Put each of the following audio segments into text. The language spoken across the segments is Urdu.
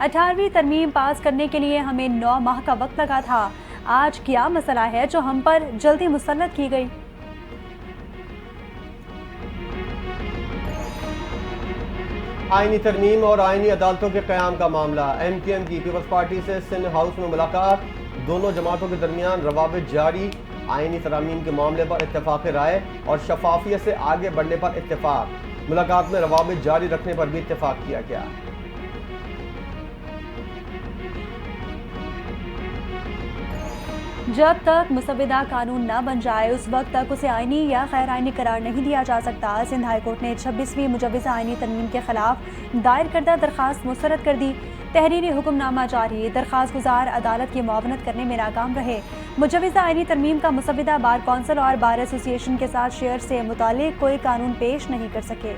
18ویں ترمیم پاس کرنے کے لیے ہمیں 9 ماہ کا وقت لگا تھا، آج کیا مسئلہ ہے جو ہم پر جلدی مسلط کی گئی؟ آئینی ترمیم اور آئینی عدالتوں کے قیام کا معاملہ، ایم کیو ایم کی پیپلز پارٹی سے سندھ ہاؤس میں ملاقات، دونوں جماعتوں کے درمیان روابط جاری، آئینی ترامیم کے معاملے پر اتفاق رائے اور شفافیت سے آگے بڑھنے پر اتفاق، ملاقات میں روابط جاری رکھنے پر بھی اتفاق کیا گیا۔ جب تک مسودہ قانون نہ بن جائے اس وقت تک اسے آئینی یا غیر آئینی قرار نہیں دیا جا سکتا۔ سندھ ہائی کورٹ نے 26ویں مجوزہ آئینی ترمیم کے خلاف دائر کردہ درخواست مسترد کر دی، تحریری حکم نامہ جاری، درخواست گزار عدالت کی معاونت کرنے میں ناکام رہے۔ مجوزہ آئینی ترمیم کا مسودہ بار کونسل اور بار ایسوسی ایشن کے ساتھ شیئر سے متعلق کوئی قانون پیش نہیں کر سکے۔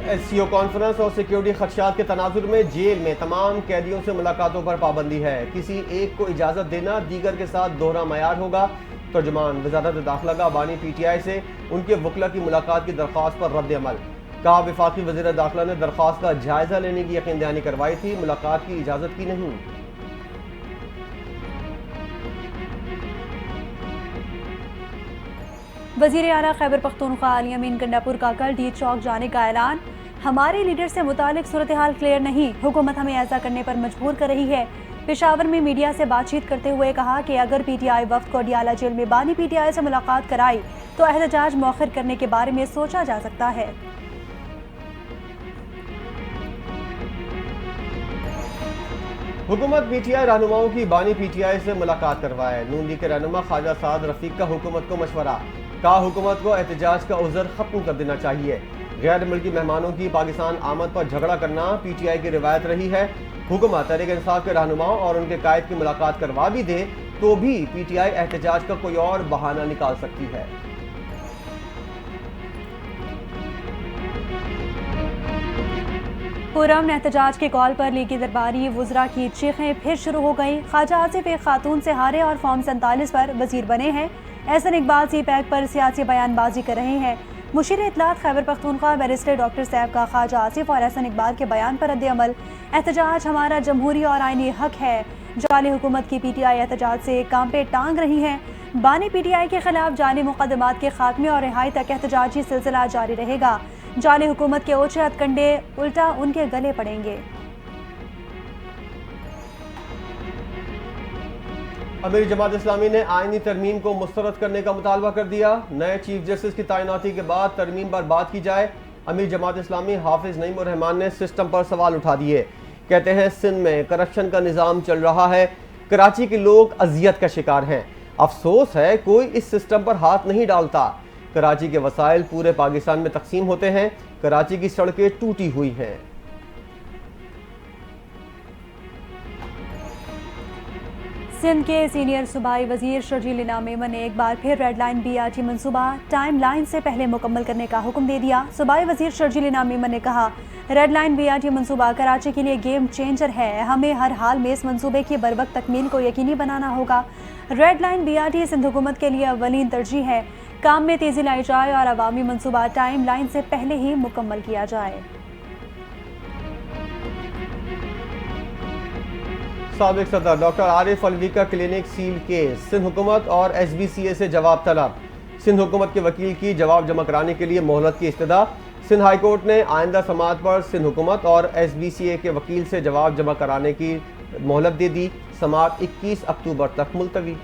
ایس سی او کانفرنس اور سیکیورٹی خدشات کے تناظر میں جیل میں تمام قیدیوں سے ملاقاتوں پر پابندی ہے، کسی ایک کو اجازت دینا دیگر کے ساتھ دوہرا معیار ہوگا۔ ترجمان وزارت داخلہ کا بانی پی ٹی آئی سے ان کے وکلا کی ملاقات کی درخواست پر رد عمل، کہا وفاقی وزیر داخلہ نے درخواست کا جائزہ لینے کی یقین دہانی کروائی تھی، ملاقات کی اجازت کی نہیں۔ وزیر اعلیٰ خیبر پختونخوا علی امین گنڈاپور کا کل ڈی چوک جانے کا اعلان، ہمارے لیڈر سے متعلق صورتحال کلیئر نہیں، حکومت ہمیں ایسا کرنے پر مجبور کر رہی ہے۔ پشاور میں میڈیا سے بات چیت کرتے ہوئے کہا کہ اگر پی ٹی آئی وفد کو اڈیالہ جیل میں بانی پی ٹی آئی سے ملاقات کرائی تو احتجاج مؤخر کرنے کے بارے میں سوچا جا سکتا ہے۔ حکومت پی ٹی آئی رہنماؤں کی بانی پی ٹی آئی سے ملاقات کروائے، نون لیگ کے رہنما خواجہ سعد رفیق کا حکومت کو مشورہ، کہا حکومت کو احتجاج کا عذر ختم کر دینا چاہیے۔ غیر ملکی مہمانوں کی پاکستان آمد پر جھگڑا کرنا پی ٹی آئی کی روایت رہی ہے، حکومت تحریک انصاف کے رہنماؤں اور ان کے قائد کی ملاقات کروا بھی دے تو بھی پی ٹی آئی احتجاج کا کوئی اور بہانہ نکال سکتی ہے۔ پرامن احتجاج کے کال پر لیگی درباری وزراء کی چیخیں پھر شروع ہو گئیں۔ خواجہ آصف ایک خاتون سے ہارے اور فارم 47 پر وزیر بنے ہیں، احسن اقبال سی پیک پر سیاسی بیان بازی کر رہے ہیں۔ مشیر اطلاعات Khyber Pakhtunkhwa barrister doctor safe کا خواجہ آصف اور احسن اقبال کے بیان پر رد عمل، احتجاج ہمارا جمہوری اور آئینی حق ہے، جعلی حکومت کی پی ٹی آئی احتجاج سے کام پہ ٹانگ رہی ہے، بانی پی ٹی آئی کے خلاف جعلی مقدمات کے خاتمے اور رہائی تک احتجاجی سلسلہ جاری رہے گا، جعلی حکومت کے اوچھے ہتھ کنڈے الٹا ان کے گلے پڑیں گے۔ امیر جماعت اسلامی نے آئینی ترمیم کو مسترد کرنے کا مطالبہ کر دیا، نئے چیف جسٹس کی تعیناتی کے بعد ترمیم پر بات کی جائے۔ امیر جماعت اسلامی حافظ نعیم الرحمان نے سسٹم پر سوال اٹھا دیے، کہتے ہیں سندھ میں کرپشن کا نظام چل رہا ہے، کراچی کے لوگ اذیت کا شکار ہیں، افسوس ہے کوئی اس سسٹم پر ہاتھ نہیں ڈالتا، کراچی کے وسائل پورے پاکستان میں تقسیم ہوتے ہیں، کراچی کی سڑکیں ٹوٹی ہوئی ہیں۔ سندھ کے سینئر صوبائی وزیر شرجیل انعام میمن نے ایک بار پھر red line B R T منصوبہ ٹائم لائن سے پہلے مکمل کرنے کا حکم دے دیا۔ صوبائی وزیر شرجیل انعام میمن نے کہا، red line B R T منصوبہ کراچی کے لیے گیم چینجر ہے، ہمیں ہر حال میں اس منصوبے کی بروقت تکمیل کو یقینی بنانا ہوگا۔ Red line B R T Sindh حکومت کے لیے اولین ترجیح ہے، کام میں تیزی لائی جائے اور عوامی منصوبہ ٹائم لائن سے پہلے ہی مکمل کیا جائے۔ سابق صدر ڈاکٹر عارف علوی کا کلینک سیل کیس، سندھ حکومت اور ایس بی سی اے سے جواب طلب، سندھ حکومت کے وکیل کی جواب جمع کرانے کے لیے مہلت کی استدعا، سندھ ہائی کورٹ نے آئندہ سماعت پر سندھ حکومت اور ایس بی سی اے کے وکیل سے جواب جمع کرانے کی مہلت دے دی، سماعت 21 اکتوبر تک ملتوی۔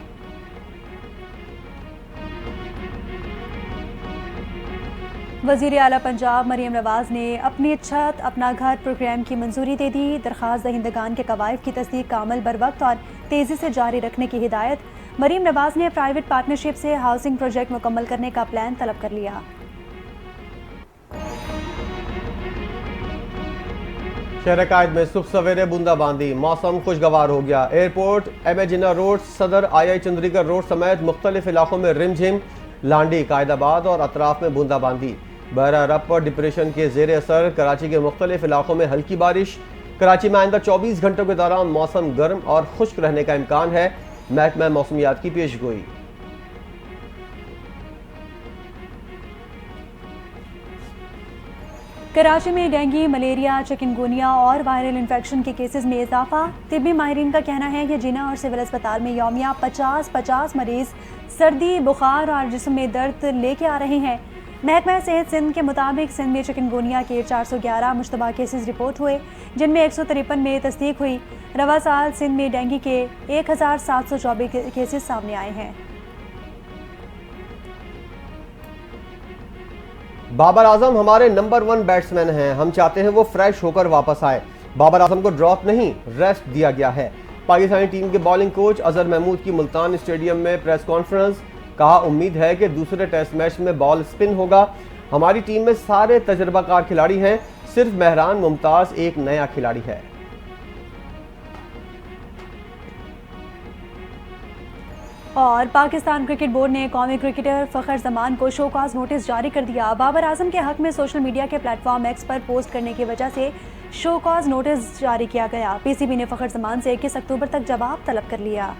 وزیر اعلیٰ پنجاب مریم نواز نے اپنی چھت اپنا گھر پروگرام کی منظوری دے دی، درخواست دہندگان کے قوائف کی تصدیق کا عمل بروقت اور تیزی سے جاری رکھنے کی ہدایت، مریم نواز نے پرائیویٹ پارٹنرشپ سے ہاؤسنگ پروجیکٹ مکمل کرنے کا پلان طلب کر لیا۔ شہر قائد میں صبح سویرے بوندا باندی، موسم خوشگوار ہو گیا، ایئرپورٹ، ایم اے جناح روڈ، صدر آئی آئی چندریگڑھ روڈ سمیت مختلف علاقوں میں رم جھم، لانڈی، قائد آباد اور اطراف میں بوندا باندی، بحیرہ عرب پر ڈپریشن کے زیر اثر کراچی کے مختلف علاقوں میں ہلکی بارش، کراچی میں آئندہ 24 گھنٹوں کے دوران موسم گرم اور خشک رہنے کا امکان ہے، محکمہ موسمیات کی پیش گوئی۔ کراچی میں ڈینگی، ملیریا، چکن گونیا اور وائرل انفیکشن کے کیسز میں اضافہ۔ طبی ماہرین کا کہنا ہے کہ جناح اور سول اسپتال میں یومیہ 50 مریض سردی، بخار اور جسم میں درد لے کے آ رہے ہیں۔ محکمہ صحت سندھ کے مطابق سندھ میں چکن گونیا کے 411 مشتبہ کیسز رپورٹ ہوئے، جن میں 153 میں تصدیق ہوئی۔ رواں سال سندھ میں ڈینگی کے 1724 کیسز سامنے آئے ہیں۔ بابر اعظم ہمارے نمبر 1 بیٹسمین ہیں، ہم چاہتے ہیں وہ فریش ہو کر واپس آئے۔ بابر اعظم کو ڈراپ نہیں، ریسٹ دیا گیا ہے۔ پاکستانی ٹیم کے بالنگ کوچ اظہر محمود کی ملتان اسٹیڈیم میں پریس کانفرنس، کہا امید ہے کہ دوسرے ٹیسٹ میچ میں بال سپن ہوگا۔ ہماری ٹیم میں سارے تجربہ کار کھلاڑی ہیں، صرف مہران ممتاز ایک نیا کھلاڑی ہے۔ اور پاکستان کرکٹ بورڈ نے قومی کرکٹر فخر زمان کو شو کاز نوٹس جاری کر دیا۔ بابر اعظم کے حق میں سوشل میڈیا کے پلیٹ فارم ایکس پر پوسٹ کرنے کی وجہ سے شو کاز نوٹس جاری کیا گیا۔ پی سی بی نے فخر زمان سے 21 اکتوبر تک جواب طلب کر لیا۔